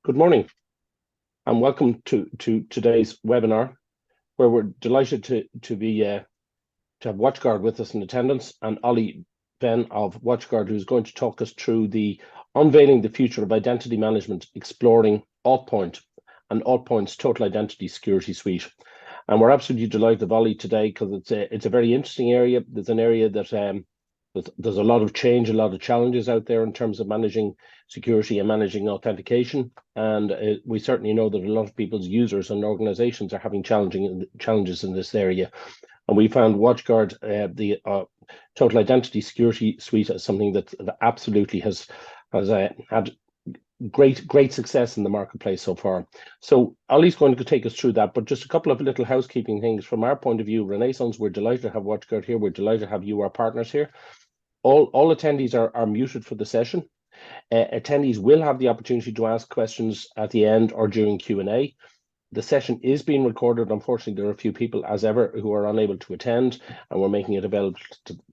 Good morning and welcome to today's webinar, where we're delighted to have WatchGuard with us in attendance, and Ollie Ben of WatchGuard, who's going to talk us through the unveiling the future of identity management, exploring AuthPoint and AuthPoint's Total Identity Security suite. And we're absolutely delighted of Ollie today because it's a very interesting area. There's an area that there's a lot of change, a lot of challenges out there in terms of managing security and managing authentication. And we certainly know that a lot of people's users and organizations are having challenges in this area. And we found WatchGuard, the Total Identity Security suite, as something that absolutely has had great success in the marketplace so far. So Ollie's going to take us through that, but just a couple of little housekeeping things from our point of view. Renaissance, we're delighted to have WatchGuard here. We're delighted to have you, our partners, here. All attendees are muted for the session. Attendees will have the opportunity to ask questions at the end or during Q&A. The session is being recorded. Unfortunately, there are a few people, as ever, who are unable to attend, and we're making it available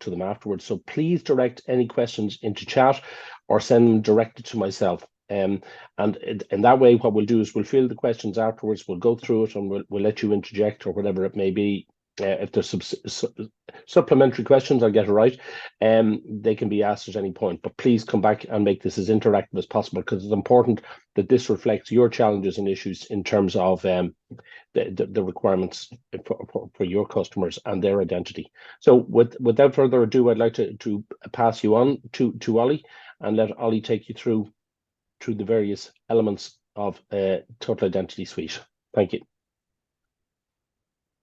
to them afterwards. So please direct any questions into chat or send them directly to myself. And in that way, what we'll do is we'll field the questions afterwards. We'll go through it and we'll let you interject or whatever it may be. If there's some supplementary questions, I'll get it right. They can be asked at any point, but please come back and make this as interactive as possible, because it's important that this reflects your challenges and issues in terms of the requirements for your customers and their identity. So without further ado, I'd like to pass you on to Ollie and let Ollie take you through the various elements of Total Identity Suite. Thank you.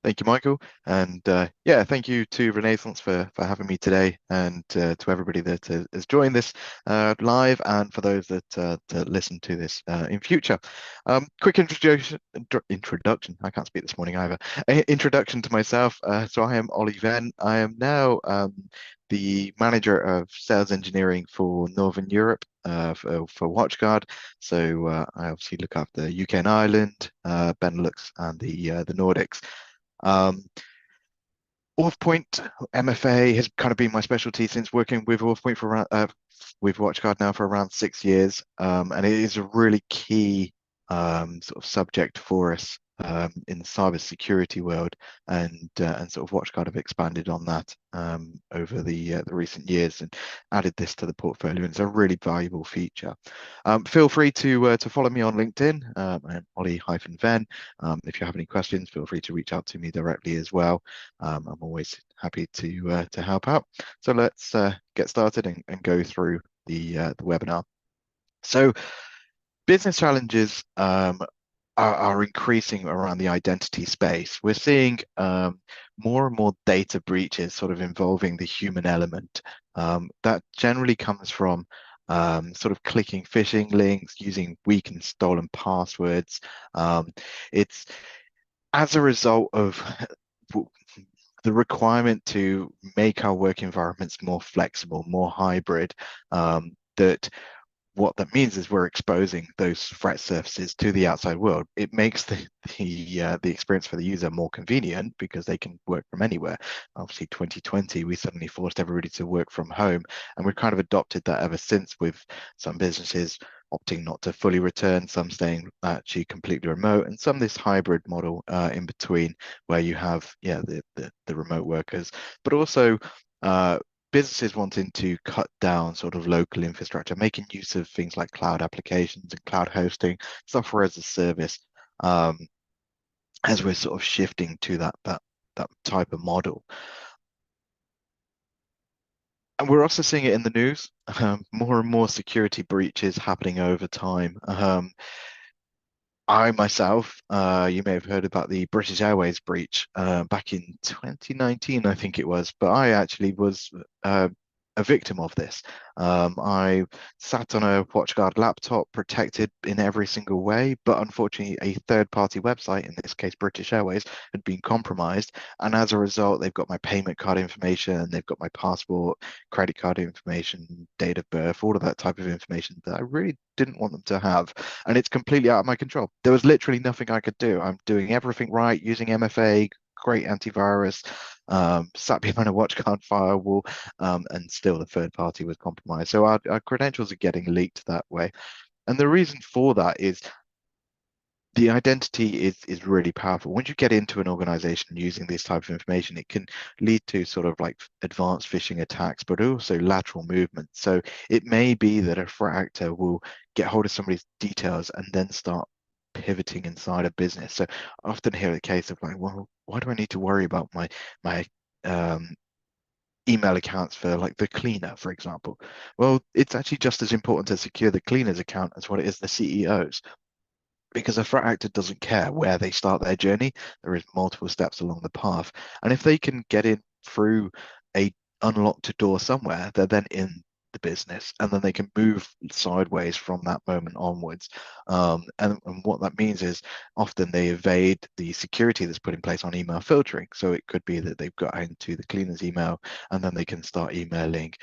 Thank you, Michael. And yeah, thank you to Renaissance for having me today, and to everybody that has joined this live, and for those that listen to this in future. Quick introduction. I can't speak this morning either. Introduction to myself. So I am Ollie Ben. I am now the manager of sales engineering for Northern Europe for WatchGuard. So I obviously look after UK and Ireland, Benelux, and the Nordics. AuthPoint MFA has kind of been my specialty since working with AuthPoint for around, with WatchGuard now for around 6 years, and it is a really key sort of subject for us in the cybersecurity world, and sort of WatchGuard have expanded on that over the recent years and added this to the portfolio. And it's a really valuable feature. Feel free to follow me on LinkedIn. I'm Ollie-Ven. If you have any questions, feel free to reach out to me directly as well. I'm always happy to help out. So let's get started and go through the webinar. So business challenges are increasing around the identity space. We're seeing more and more data breaches sort of involving the human element. That generally comes from sort of clicking phishing links, using weak and stolen passwords. It's as a result of the requirement to make our work environments more flexible, more hybrid, that what that means is we're exposing those threat surfaces to the outside world. It makes the experience for the user more convenient because they can work from anywhere. Obviously, 2020, we suddenly forced everybody to work from home, and we've kind of adopted that ever since, with some businesses opting not to fully return, some staying actually completely remote, and some this hybrid model in between, where you have the remote workers, but also businesses wanting to cut down sort of local infrastructure, making use of things like cloud applications and cloud hosting, software as a service, as we're sort of shifting to that type of model. And we're also seeing it in the news, more and more security breaches happening over time. I myself, you may have heard about the British Airways breach back in 2019, I think it was, but I actually was a victim of this. I sat on a WatchGuard laptop, protected in every single way, but unfortunately a third-party website, in this case British Airways, had been compromised, and as a result they've got my payment card information, they've got my passport, credit card information, date of birth, all of that type of information that I really didn't want them to have, and it's completely out of my control. There was literally nothing I could do. I'm doing everything right, using MFA, great antivirus, sat behind a WatchGuard firewall, and still the third party was compromised. So our credentials are getting leaked that way. And the reason for that is the identity is really powerful. Once you get into an organization using this type of information, it can lead to sort of like advanced phishing attacks, but also lateral movement. So it may be that a threat actor will get hold of somebody's details and then start pivoting inside a business. So I often hear the case of like, well, why do I need to worry about my email accounts for like the cleaner, for example? Well, it's actually just as important to secure the cleaner's account as what it is the CEO's, because a threat actor doesn't care where they start their journey. There is multiple steps along the path. And if they can get in through a unlocked door somewhere, they're then in the business, and then they can move sideways from that moment onwards. And what that means is often they evade the security that's put in place on email filtering. So it could be that they've got into the cleaner's email, and then they can start emailing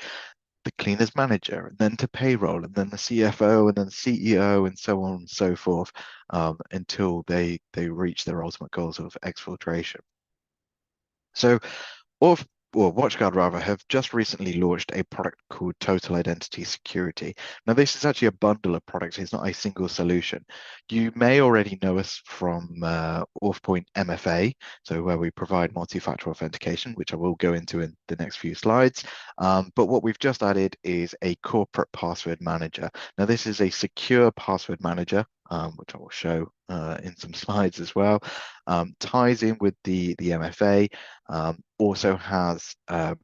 the cleaners manager, and then to payroll, and then the CFO, and then the CEO, and so on and so forth, until they reach their ultimate goals of exfiltration. So WatchGuard rather have just recently launched a product called Total Identity Security. Now, this is actually a bundle of products. It's not a single solution. You may already know us from AuthPoint MFA, so where we provide multi-factor authentication, which I will go into in the next few slides. But what we've just added is a corporate password manager. Now, this is a secure password manager, which I will show in some slides as well. Ties in with the MFA. Also has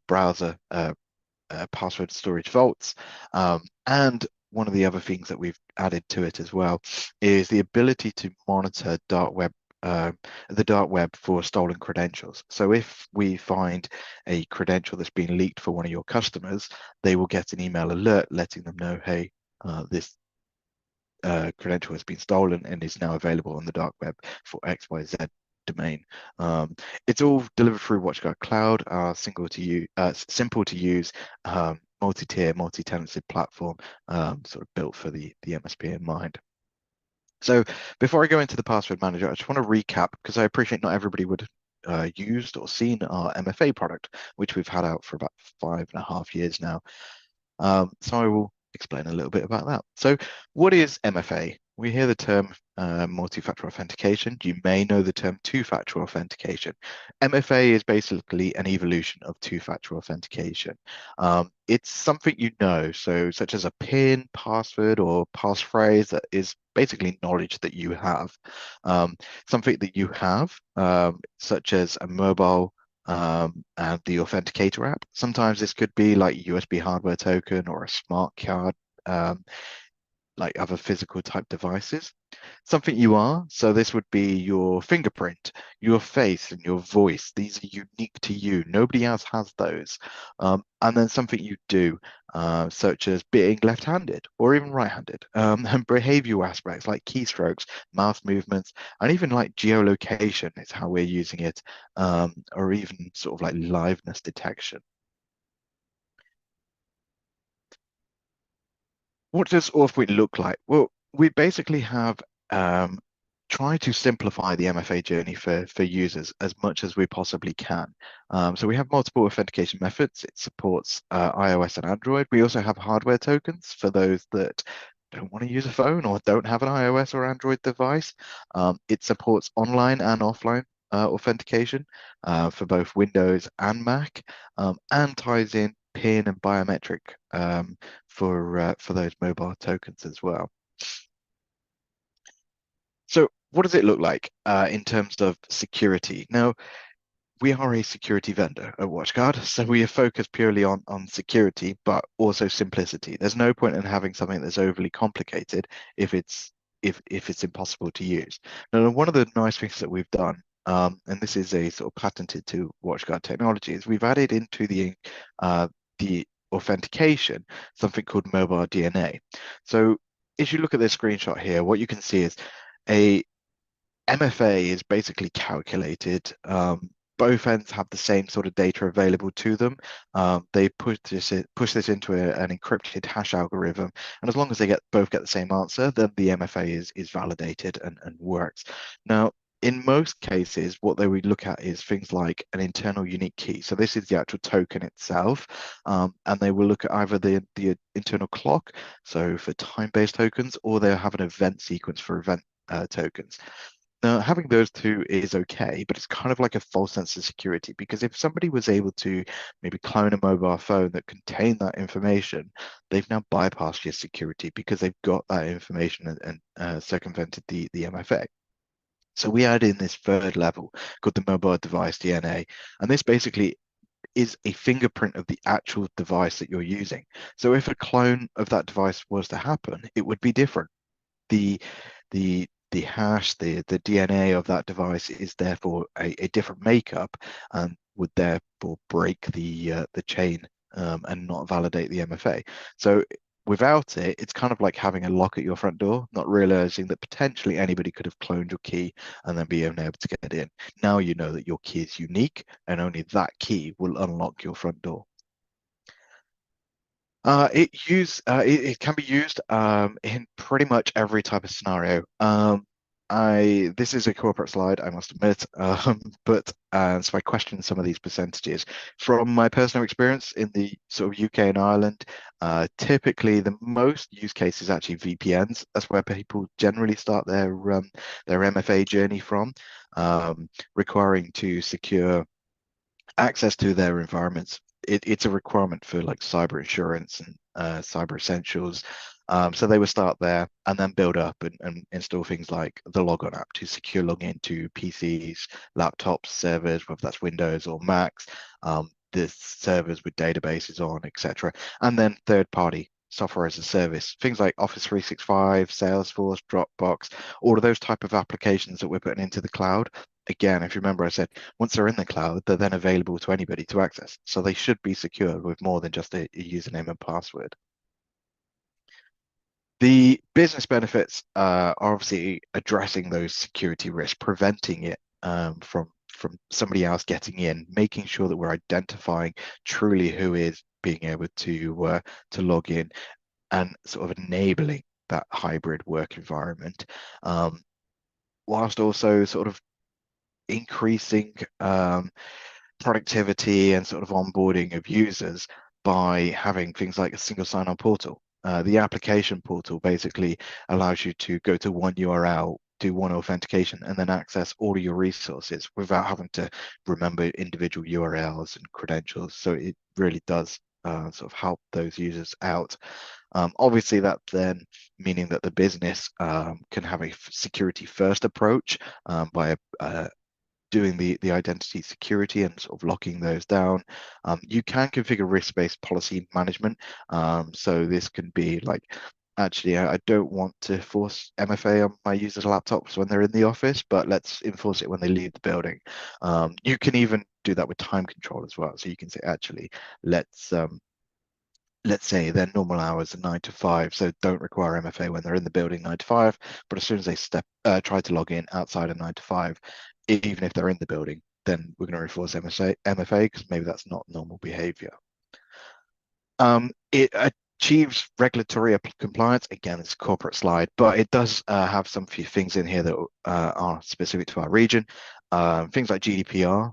browser password storage vaults. And one of the other things that we've added to it as well is the ability to monitor the dark web for stolen credentials. So if we find a credential that's been leaked for one of your customers, they will get an email alert letting them know, hey, this credential has been stolen and is now available on the dark web for XYZ domain. It's all delivered through WatchGuard Cloud, our simple to use, multi-tier, multi-tenancy platform, sort of built for the MSP in mind. So before I go into the password manager, I just want to recap, because I appreciate not everybody would have used or seen our MFA product, which we've had out for about 5.5 years now. So I will explain a little bit about that. So what is MFA? We hear the term multi-factor authentication. You may know the term two-factor authentication. MFA is basically an evolution of two-factor authentication. It's something you know, so such as a PIN, password, or passphrase that is basically knowledge that you have. Something that you have, such as a mobile and the authenticator app. Sometimes this could be like USB hardware token or a smart card, like other physical type devices. Something you are, so this would be your fingerprint, your face, and your voice. These are unique to you. Nobody else has those. And then something you do, such as being left-handed or even right-handed, and behavioral aspects like keystrokes, mouth movements, and even like geolocation is how we're using it, or even sort of like liveness detection. What does AuthPoint look like? Well, we basically have tried to simplify the MFA journey for users as much as we possibly can. So we have multiple authentication methods. It supports iOS and Android. We also have hardware tokens for those that don't want to use a phone or don't have an iOS or Android device. It supports online and offline authentication for both Windows and Mac, and ties in PIN and biometric for those mobile tokens as well. So what does it look like in terms of security? Now, we are a security vendor at WatchGuard, so we are focused purely on security, but also simplicity. There's no point in having something that's overly complicated if it's impossible to use. Now, one of the nice things that we've done, and this is a sort of patented to WatchGuard technology, is we've added into the authentication something called mobile DNA. So if you look at this screenshot here, what you can see is a MFA is basically calculated. Both ends have the same sort of data available to them. They push this into an encrypted hash algorithm, and as long as they both get the same answer, then the MFA is validated and works. Now, In most cases, what they would look at is things like an internal unique key. So this is the actual token itself, and they will look at either the internal clock, so for time-based tokens, or they'll have an event sequence for event tokens. Now, having those two is okay, but it's kind of like a false sense of security, because if somebody was able to maybe clone a mobile phone that contained that information, they've now bypassed your security because they've got that information and circumvented the MFA. So we add in this third level called the mobile device DNA, and this basically is a fingerprint of the actual device that you're using. So if a clone of that device was to happen, it would be different. The hash, the DNA of that device is therefore a different makeup and would therefore break the chain and not validate the MFA. So without it, it's kind of like having a lock at your front door, not realizing that potentially anybody could have cloned your key and then be unable to get in. Now you know that your key is unique and only that key will unlock your front door. It can be used in pretty much every type of scenario. This is a corporate slide, I must admit, but so I question some of these percentages. From my personal experience in the sort of UK and Ireland, typically the most use case is actually VPNs. That's where people generally start their MFA journey from, requiring to secure access to their environments. It's a requirement for like cyber insurance and cyber essentials. So they would start there and then build up and install things like the logon app to secure login to PCs, laptops, servers, whether that's Windows or Macs, the servers with databases on, etc. And then third-party software as a service, things like Office 365, Salesforce, Dropbox, all of those type of applications that we're putting into the cloud. Again, if you remember, I said once they're in the cloud, they're then available to anybody to access. So they should be secure with more than just a username and password. The business benefits are obviously addressing those security risks, preventing it from somebody else getting in, making sure that we're identifying truly who is being able to log in, and sort of enabling that hybrid work environment, whilst also sort of increasing productivity and sort of onboarding of users by having things like a single sign-on portal. The application portal basically allows you to go to one URL, do one authentication, and then access all of your resources without having to remember individual URLs and credentials. So it really does sort of help those users out. Obviously, that then meaning that the business can have a security first approach by doing the identity security and sort of locking those down. You can configure risk-based policy management. So this can be like, actually, I don't want to force MFA on my users' laptops when they're in the office, but let's enforce it when they leave the building. You can even do that with time control as well. So you can say, actually, let's say their normal hours are 9 to 5, so don't require MFA when they're in the building 9 to 5. But as soon as they try to log in outside of 9 to 5, even if they're in the building, then we're going to enforce MFA because maybe that's not normal behavior. It achieves regulatory compliance. Again, it's a corporate slide, but it does have some few things in here that are specific to our region. Things like GDPR,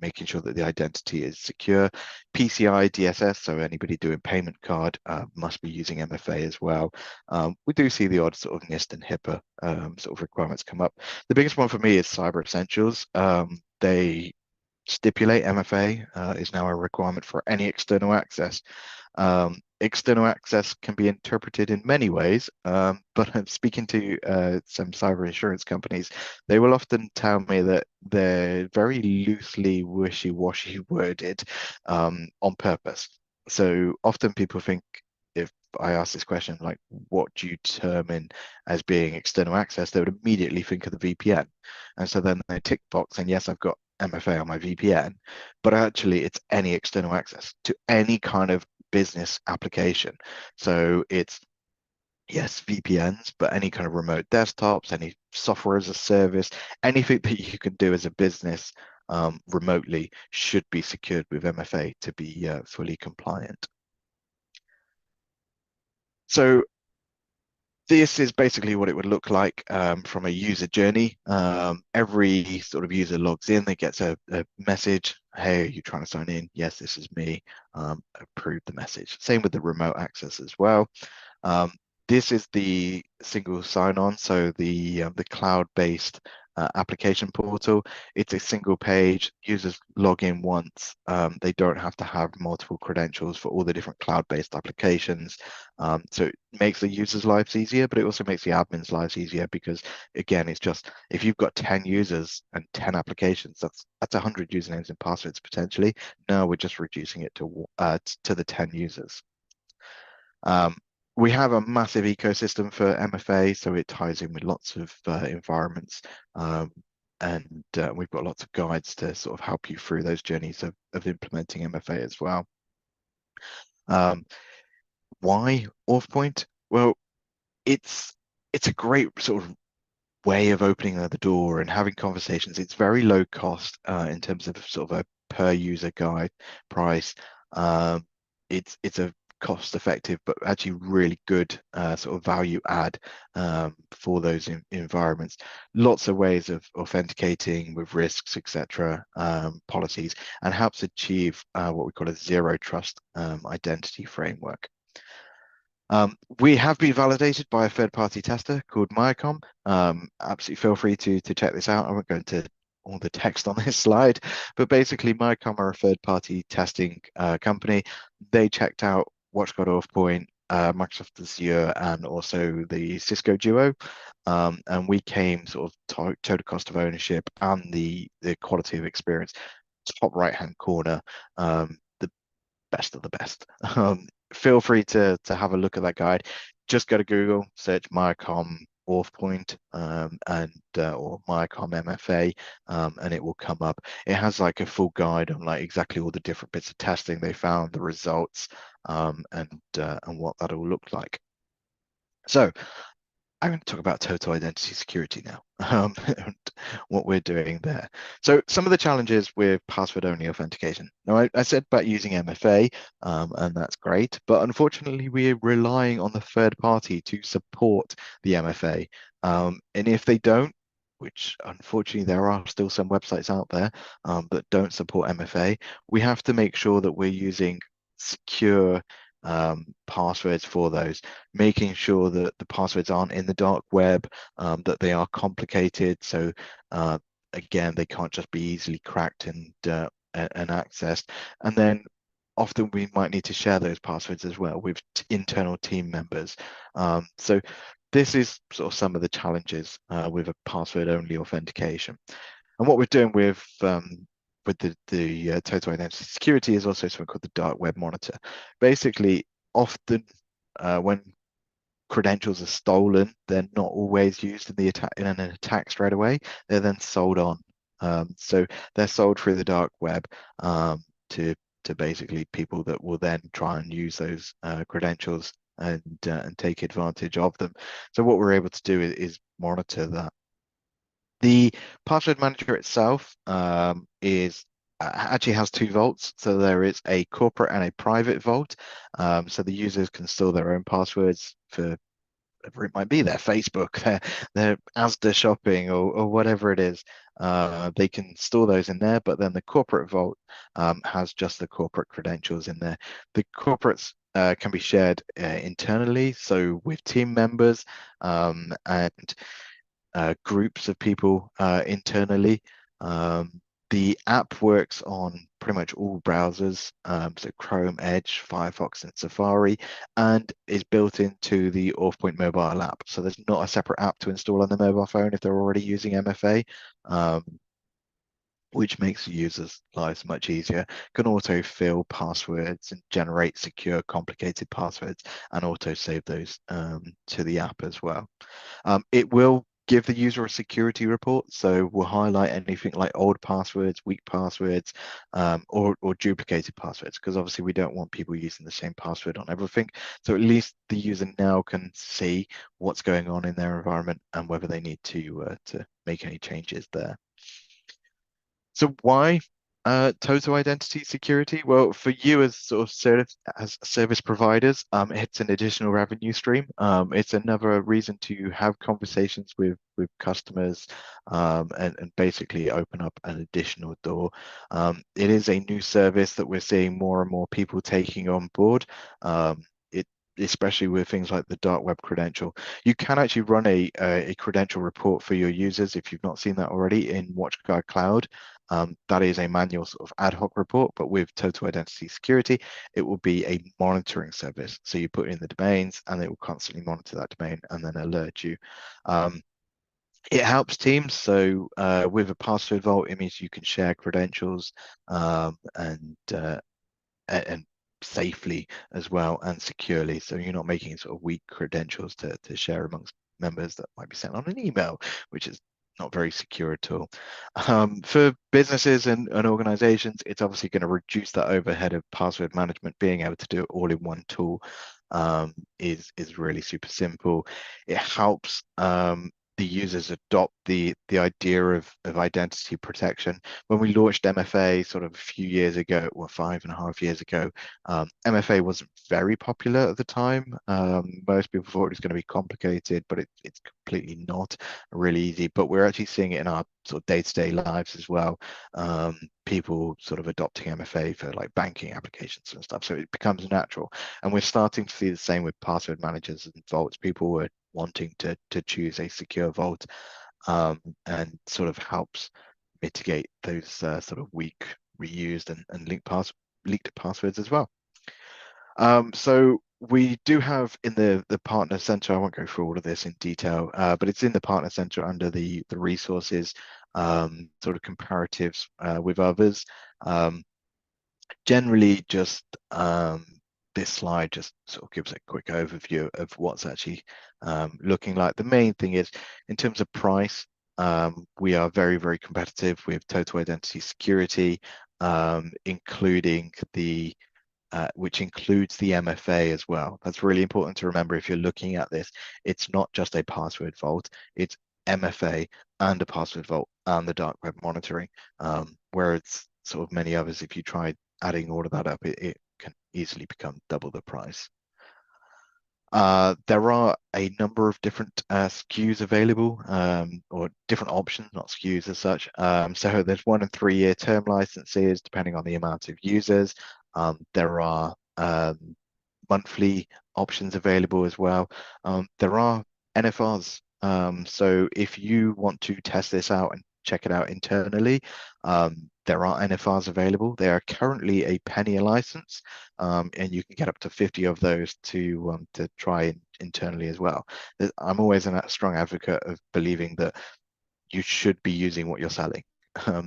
making sure that the identity is secure. PCI DSS, so anybody doing payment card must be using MFA as well. We do see the odd sort of NIST and HIPAA sort of requirements come up. The biggest one for me is cyber essentials. They stipulate MFA is now a requirement for any external access. External access can be interpreted in many ways, but I'm speaking to some cyber insurance companies. They will often tell me that they're very loosely wishy-washy worded on purpose. So often people think, if I ask this question, like, what do you determine as being external access, they would immediately think of the VPN. And so then they tick box and yes, I've got MFA on my VPN, but actually it's any external access to any kind of business application. So it's, yes, VPNs, but any kind of remote desktops, any software as a service, anything that you can do as a business remotely should be secured with MFA to be fully compliant. So this is basically what it would look like from a user journey. Every sort of user logs in, they get a message. Hey, are you trying to sign in? Yes, this is me. Approve the message. Same with the remote access as well. Um, this is the single sign-on, so the cloud-based application portal. It's a single page. Users log in once. They don't have to have multiple credentials for all the different cloud-based applications. So it makes the users' lives easier, but it also makes the admins' lives easier because, again, it's just if you've got 10 users and 10 applications, that's 100 usernames and passwords potentially. Now we're just reducing it to the 10 users. We have a massive ecosystem for MFA, so it ties in with lots of environments, and we've got lots of guides to sort of help you through those journeys of implementing MFA as well. Why AuthPoint? Well, it's a great sort of way of opening the door and having conversations. It's very low cost in terms of sort of a per user guide price. It's a cost effective but actually really good sort of value add for those environments. Lots of ways of authenticating with risks, etc., policies, and helps achieve what we call a zero trust identity framework. We have been validated by a third-party tester called Mycom. Absolutely feel free to check this out. I won't go into all the text on this slide, but basically Mycom are a third-party testing company. They checked out WatchGuard AuthPoint, Microsoft Azure, and also the Cisco Duo. And we came sort of total cost of ownership and the quality of experience, top right-hand corner, the best of the best. Feel free to have a look at that guide. Just go to Google, search Mycom AuthPoint and or Mycom MFA, and it will come up. It has like a full guide on like exactly all the different bits of testing they found, the results, and what that all looked like. So I'm going to talk about total identity security now, and what we're doing there. So some of the challenges with password-only authentication. Now, I said about using MFA, and that's great, but unfortunately, we're relying on the third party to support the MFA. And if they don't, which unfortunately there are still some websites out there that don't support MFA, we have to make sure that we're using secure passwords for those, making sure that the passwords aren't in the dark web, that they are complicated. So again, they can't just be easily cracked and accessed. And then often we might need to share those passwords as well with internal team members. So this is sort of some of the challenges with a password-only authentication. And what we're doing with the total identity security is also something called the dark web monitor. Basically, often when credentials are stolen, they're not always used in the attack in an attack straight away. They're then sold on. So they're sold through the dark web to basically people that will then try and use those credentials and take advantage of them. So what we're able to do is monitor that. The password manager itself is actually has two vaults. So there is a corporate and a private vault. So the users can store their own passwords for whatever it might be, their Facebook, their Asda shopping, or whatever it is. They can store those in there, but then the corporate vault has just the corporate credentials in there. The corporates can be shared internally, so with team members and groups of people internally. The app works on pretty much all browsers, so Chrome, Edge, Firefox, and Safari, and is built into the AuthPoint mobile app. So there's not a separate app to install on the mobile phone if they're already using MFA, which makes the users' lives much easier. Can auto-fill passwords and generate secure, complicated passwords, and auto-save those to the app as well. It will give the user a security report, so we'll highlight anything like old passwords, weak passwords, or duplicated passwords, because obviously we don't want people using the same password on everything. So at least the user now can see what's going on in their environment and whether they need to make any changes there. So why Total identity security. Well, for you as sort of service providers, it's an additional revenue stream. It's another reason to have conversations with customers, and basically open up an additional door. It is a new service that we're seeing more and more people taking on board. It Especially with things like the dark web credential. You can actually run a credential report for your users if you've not seen that already in WatchGuard Cloud. That is a manual sort of ad hoc report, but with Total Identity Security, it will be a monitoring service. So you put in the domains and it will constantly monitor that domain and then alert you. It helps teams. So with a password vault, it means you can share credentials, and safely as well, and securely. So you're not making sort of weak credentials to share amongst members that might be sent on an email, which is not very secure at all. For businesses and organizations, it's obviously going to reduce that overhead of password management. Being able to do it all in one tool is really super simple. It helps the users adopt the idea of identity protection. When we launched MFA sort of a few years ago, or 5.5 years ago, MFA wasn't very popular at the time. Most people thought it was going to be complicated, but it's completely not, really easy. But we're actually seeing it in our sort of day-to-day lives as well. People sort of adopting MFA for like banking applications and stuff. So it becomes natural. And we're starting to see the same with password managers and vaults. People were wanting to choose a secure vault, and sort of helps mitigate those sort of weak reused and leaked passwords as well. So we do have in the partner center, I won't go through all of this in detail, but it's in the partner center under the resources, sort of comparatives with others. Generally, just this slide just sort of gives a quick overview of what's actually looking like. The main thing is, in terms of price, we are very, very competitive with Total Identity Security, including which includes the MFA as well. That's really important to remember if you're looking at this. It's not just a password vault, it's MFA and a password vault and the dark web monitoring, where it's sort of many others, if you try adding all of that up, it can easily become double the price. There are a number of different SKUs available, or different options, not SKUs as such. So there's 1 and 3 year term licenses, depending on the amount of users. There are monthly options available as well. There are NFRs. So if you want to test this out and check it out internally, there are NFRs available. They are currently a penny a license, and you can get up to 50 of those to try internally as well. I'm always a strong advocate of believing that you should be using what you're selling.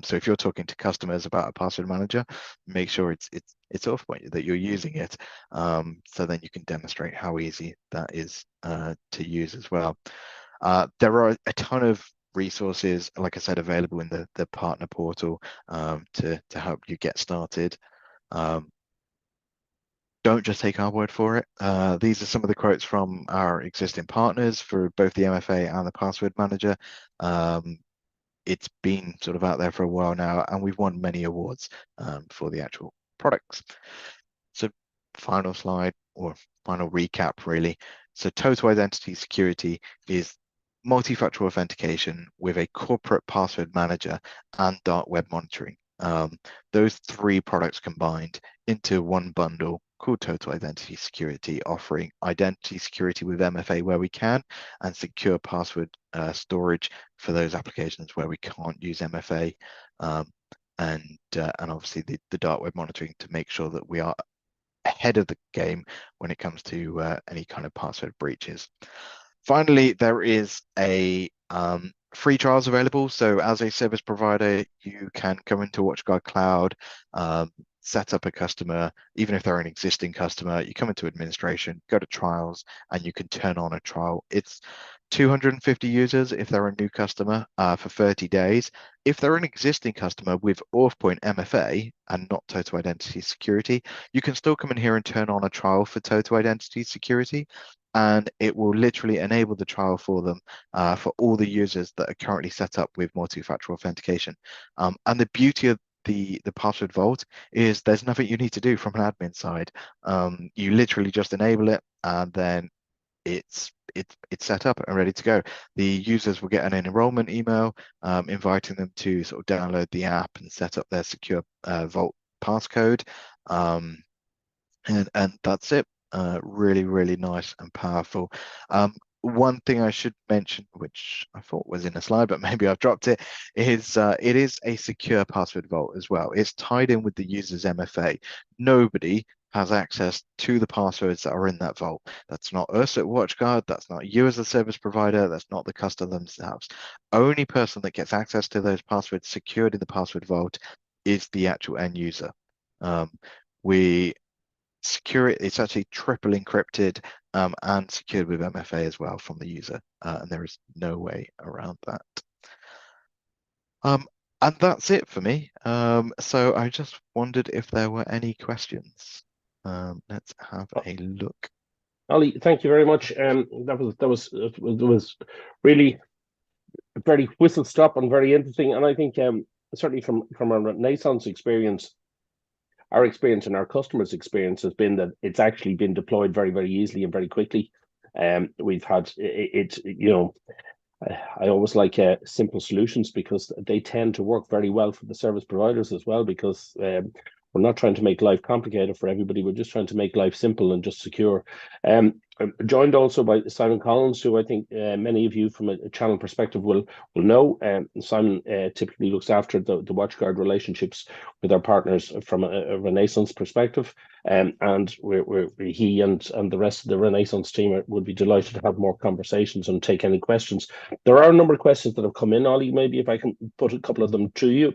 So if you're talking to customers about a password manager, make sure it's AuthPoint, that you're using it, so then you can demonstrate how easy that is to use as well. There are a ton of resources, like I said, available in the partner portal, to help you get started. Don't just take our word for it. These are some of the quotes from our existing partners for both the MFA and the password manager. It's been sort of out there for a while now, and we've won many awards for the actual products. So final slide, or final recap, really. So Total Identity Security is multi-factor authentication with a corporate password manager and dark web monitoring. Those 3 products combined into one bundle called Total Identity Security, offering identity security with MFA where we can, and secure password storage for those applications where we can't use MFA, and obviously the dark web monitoring to make sure that we are ahead of the game when it comes to any kind of password breaches. Finally, there is a free trials available. So as a service provider, you can come into WatchGuard Cloud, set up a customer. Even if they're an existing customer, you come into administration, go to trials, and you can turn on a trial. It's 250 users if they're a new customer, for 30 days. If they're an existing customer with AuthPoint MFA and not Total Identity Security, you can still come in here and turn on a trial for Total Identity Security, and it will literally enable the trial for them, for all the users that are currently set up with multi-factor authentication. And the beauty of the password vault is there's nothing you need to do from an admin side. You literally just enable it, and then it's set up and ready to go. The users will get an enrollment email inviting them to sort of download the app and set up their secure vault passcode. And that's it. Really, really nice and powerful. One thing I should mention, which I thought was in a slide, but maybe I've dropped it, is it is a secure password vault as well. It's tied in with the user's MFA. Nobody has access to the passwords that are in that vault. That's not us at WatchGuard. That's not you as a service provider. That's not the customer themselves. Only person that gets access to those passwords secured in the password vault is the actual end user. We secure it. It's actually triple encrypted and secured with MFA as well from the user, and there is no way around that. And that's it for me. So I just wondered if there were any questions. Let's have a look. Ollie, thank you very much. That was really very whistle stop and very interesting. And I think certainly from our Renaissance experience, our experience and our customers' experience has been that it's actually been deployed very, very easily and very quickly. We've had it, you know, I always like simple solutions because they tend to work very well for the service providers as well, because we're not trying to make life complicated for everybody. We're just trying to make life simple and just secure. I'm joined also by Simon Collins, who I think many of you from a channel perspective will know. Simon typically looks after the WatchGuard relationships with our partners from a Renaissance perspective. And he and the rest of the Renaissance team would be delighted to have more conversations and take any questions. There are a number of questions that have come in, Ollie. Maybe if I can put a couple of them to you.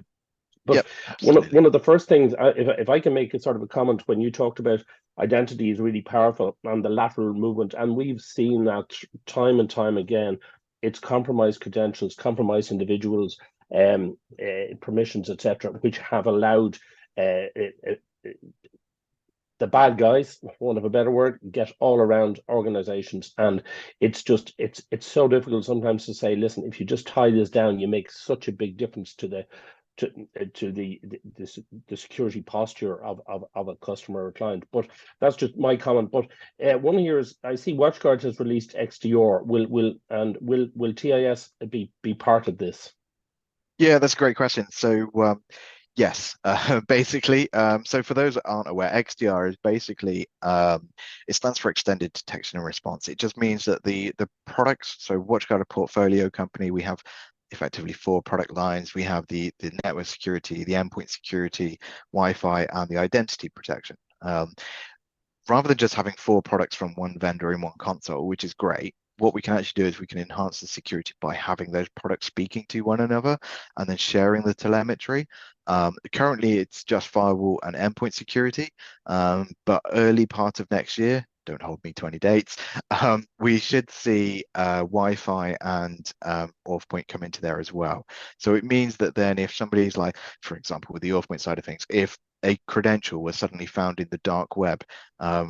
But yep, one of the first things, if I can make a sort of a comment, when you talked about identity is really powerful and the lateral movement, and we've seen that time and time again, it's compromised credentials, compromised individuals, permissions, etc., which have allowed the bad guys, for want of a better word, get all around organizations. And it's so difficult sometimes to say, listen, if you just tie this down, you make such a big difference to the security posture of a customer or client. But that's just my comment. But one here is, I see WatchGuard has released XDR. Will TIS be part of this? Yeah, that's a great question. So yes, basically, so for those that aren't aware, XDR is basically it stands for Extended Detection and Response. It just means that the products, so WatchGuard, a portfolio company, we have effectively 4 product lines. We have the network security, the endpoint security, Wi-Fi, and the identity protection. Rather than just having 4 products from one vendor in one console, which is great, what we can actually do is we can enhance the security by having those products speaking to one another and then sharing the telemetry. Currently, it's just firewall and endpoint security, but early part of next year, don't hold me to any dates, we should see Wi-Fi and AuthPoint come into there as well. So it means that then if somebody's like, for example, with the AuthPoint side of things, if a credential was suddenly found in the dark web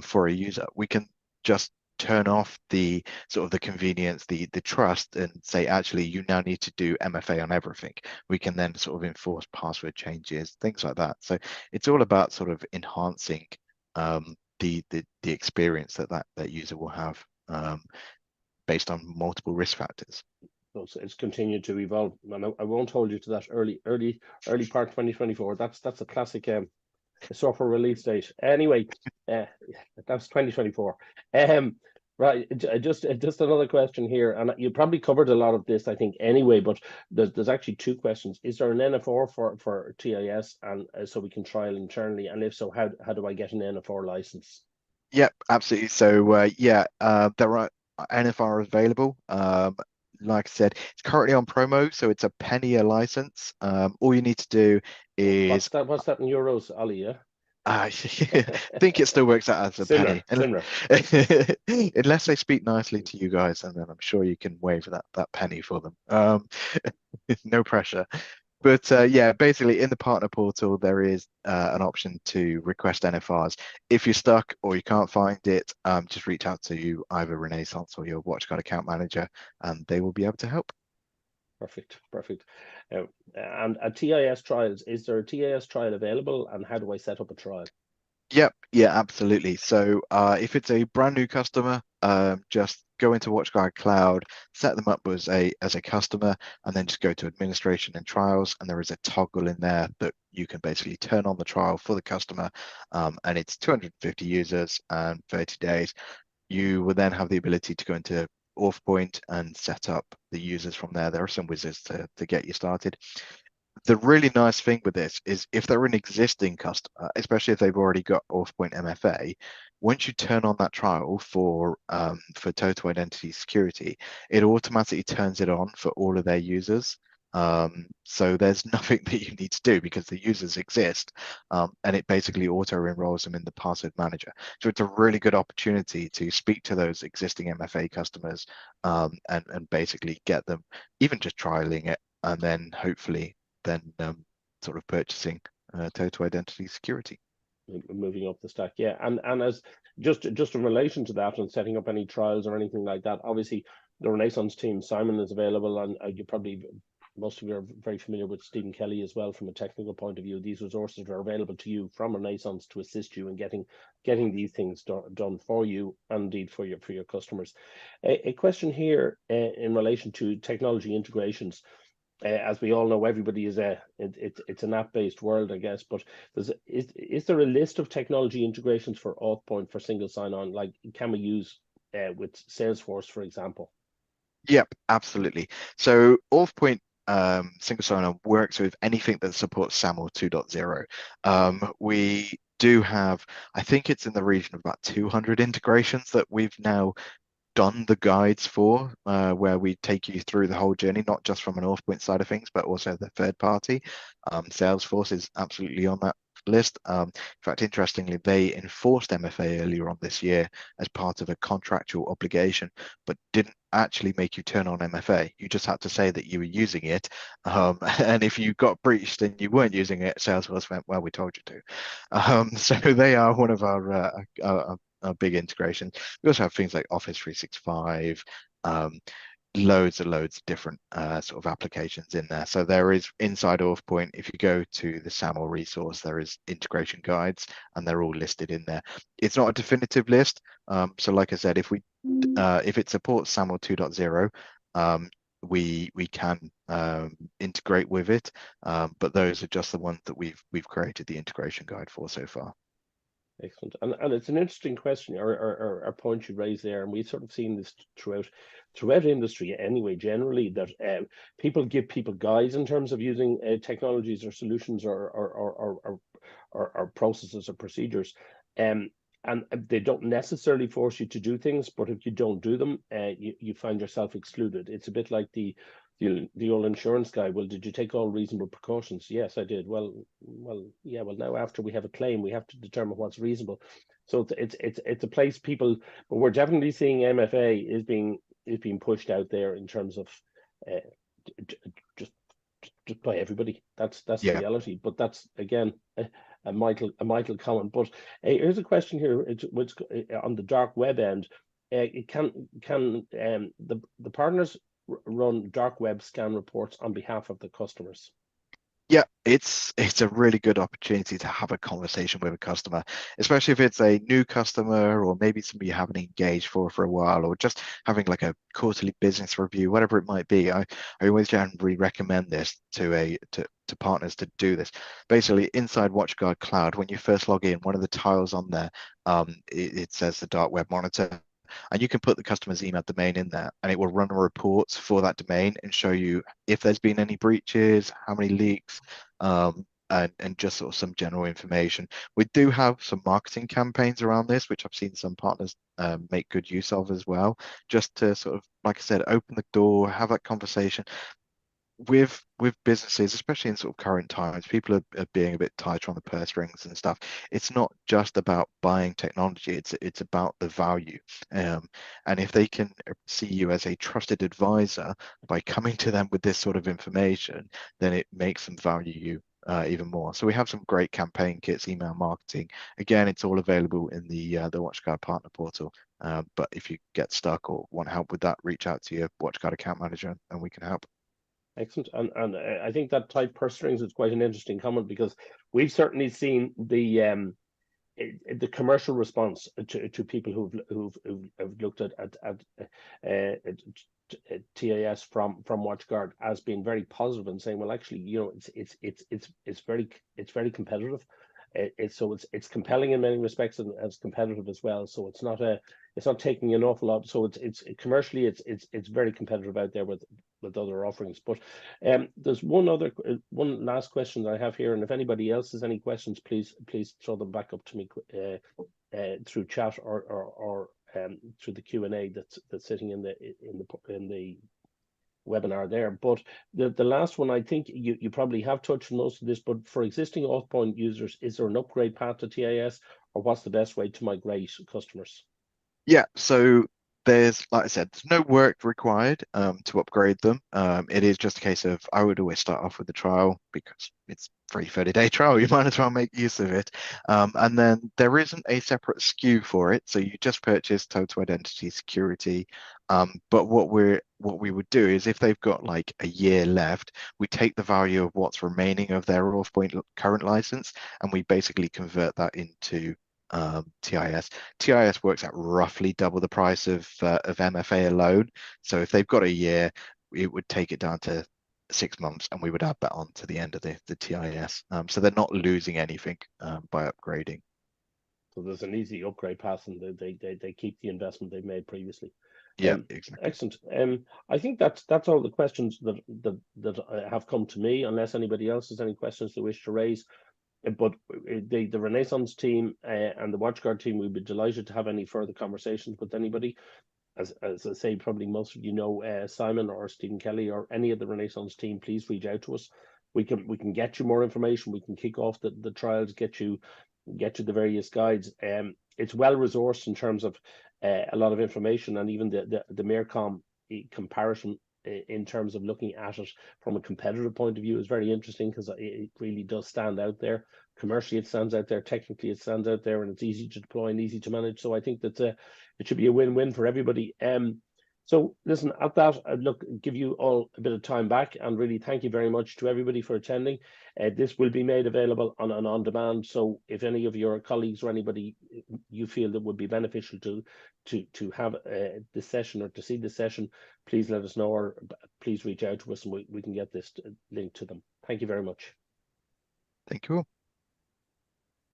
for a user, we can just turn off the sort of the convenience, the trust, and say, actually, you now need to do MFA on everything. We can then sort of enforce password changes, things like that. So it's all about sort of enhancing the experience that user will have based on multiple risk factors. So it's continued to evolve, and I won't hold you to that early part 2024. That's a classic software release date. Anyway, that's 2024. Right, just another question here, and you probably covered a lot of this, I think, anyway. But there's actually 2 questions. Is there an NFR for TIS, and so we can trial internally? And if so, how do I get an NFR license? Yep, absolutely. So there are NFR available. Like I said, it's currently on promo, so it's a penny a license. All you need to do is what's that in euros, Ali? Yeah. I think it still works out as a penny. Similar. Unless they speak nicely to you guys, and then I'm sure you can waive that penny for them. No pressure. But yeah, basically in the partner portal, there is an option to request NFRs. If you're stuck or you can't find it, just reach out to either Renaissance or your WatchGuard account manager, and they will be able to help. Perfect. And a TIS trials, is there a TIS trial available, and how do I set up a trial? Yep, yeah, absolutely. So if it's a brand new customer, just go into WatchGuard Cloud, set them up as a customer, and then just go to administration and trials. And there is a toggle in there that you can basically turn on the trial for the customer, and it's 250 users and 30 days. You will then have the ability to go into AuthPoint and set up the users from there. There are some wizards to get you started. The really nice thing with this is if they're an existing customer, especially if they've already got AuthPoint MFA, once you turn on that trial for Total Identity Security, it automatically turns it on for all of their users. So there's nothing that you need to do because the users exist, and it basically auto enrolls them in the password manager. So it's a really good opportunity to speak to those existing MFA customers, and basically get them even just trialing it, and then hopefully then sort of purchasing Total Identity Security. Moving up the stack, yeah. And as just in relation to that and setting up any trials or anything like that, obviously the Renaissance team, Simon is available, and you probably, most of you are very familiar with Stephen Kelly as well from a technical point of view. These resources are available to you from Renaissance to assist you in getting these things done for you, and indeed for your customers. A question here in relation to technology integrations. As we all know, everybody is it's an app-based world, I guess. But is there a list of technology integrations for AuthPoint for single sign-on? Like, can we use with Salesforce, for example? Yep, absolutely. So AuthPoint single sign-on works with anything that supports SAML 2.0. We do have, I think it's in the region of about 200 integrations that we've now done the guides for, where we take you through the whole journey, not just from an AuthPoint side of things, but also the third party. Salesforce is absolutely on that list. In fact, interestingly, they enforced MFA earlier on this year as part of a contractual obligation, but didn't actually make you turn on MFA. You just had to say that you were using it. And if you got breached and you weren't using it, Salesforce went, well, we told you to. So they are one of our big integrations. We also have things like Office 365, loads of different sort of applications in there. So there is inside AuthPoint, if you go to the SAML resource, there is integration guides, and they're all listed in there. It's not a definitive list. So like I said, if it supports SAML 2.0, we can integrate with it, but those are just the ones that we've created the integration guide for so far. Excellent. And it's an interesting question or a point you raised there, and we've sort of seen this throughout industry anyway, generally, that people give people guides in terms of using technologies or solutions or processes or procedures. And they don't necessarily force you to do things, but if you don't do them, you find yourself excluded. It's a bit like the old insurance guy. Well, did you take all reasonable precautions? Yes, I did. Well, yeah. Well, now after we have a claim, we have to determine what's reasonable. So it's a place people, but we're definitely seeing MFA is being pushed out there in terms of uh, just by everybody. That's the Yeah. reality. But that's again a Michael comment. But here's a question here. It's on the dark web end. It can the partners run dark web scan reports on behalf of the customers? Yeah, it's a really good opportunity to have a conversation with a customer, especially if it's a new customer or maybe somebody you haven't engaged for a while, or just having like a quarterly business review, whatever it might be. I always generally recommend this to partners to do this. Basically, inside WatchGuard Cloud, when you first log in, one of the tiles on there, it says the dark web monitor. And you can put the customer's email domain in there, and it will run a report for that domain and show you if there's been any breaches, how many leaks, and just sort of some general information. We do have some marketing campaigns around this, which I've seen some partners make good use of as well, just to sort of, like I said, open the door, have that conversation with businesses, especially in sort of current times. People are being a bit tighter on the purse strings and stuff. It's not just about buying technology, it's about the value, and if they can see you as a trusted advisor by coming to them with this sort of information, then it makes them value you even more. So we have some great campaign kits, email marketing. Again, it's all available in the WatchGuard partner portal. But if you get stuck or want help with that, reach out to your WatchGuard account manager and we can help. Excellent. And I think that tight purse strings is quite an interesting comment, because we've certainly seen the commercial response to people who've looked at TAS from WatchGuard as being very positive and saying, well, actually, it's very competitive. It's compelling in many respects, and as competitive as well. So it's not taking an awful lot. So it's commercially it's very competitive out there with other offerings. But there's one last question that I have here, and if anybody else has any questions, please throw them back up to me through chat or through the Q&A that's sitting in the webinar there. But the last one, I think you probably have touched on most of this, but for existing AuthPoint users, is there an upgrade path to TAS, or what's the best way to migrate customers? Yeah, so there's, like I said, there's no work required to upgrade them. It is just a case of, I would always start off with the trial, because it's a free 30-day trial. You might as well make use of it. And then there isn't a separate SKU for it. So you just purchase Total Identity Security. But what we would do is, if they've got like a year left, we take the value of what's remaining of their AuthPoint current license, and we basically convert that into TIS. TIS works at roughly double the price of MFA alone. So if they've got a year, it would take it down to 6 months, and we would add that on to the end of the TIS. So they're not losing anything by upgrading. So there's an easy upgrade path, and they keep the investment they've made previously. Yeah, exactly. Excellent. I think that's all the questions that have come to me, unless anybody else has any questions they wish to raise. But the Renaissance team and the WatchGuard team, we'd be delighted to have any further conversations with anybody. As I say, probably most of you know Simon or Stephen Kelly or any of the Renaissance team. Please reach out to us. We can get you more information. We can kick off the trials, get you the various guides. It's well resourced in terms of a lot of information, and even the Mayorcom comparison in terms of looking at it from a competitive point of view is very interesting, because it really does stand out there. Commercially, it stands out there. Technically, it stands out there, and it's easy to deploy and easy to manage. So I think that it should be a win-win for everybody. So listen, at that, I'd give you all a bit of time back, and really thank you very much to everybody for attending. This will be made available on demand. So if any of your colleagues or anybody you feel that would be beneficial to have this session or to see this session, please let us know, or please reach out to us, and we can get this linked to them. Thank you very much. Thank you all.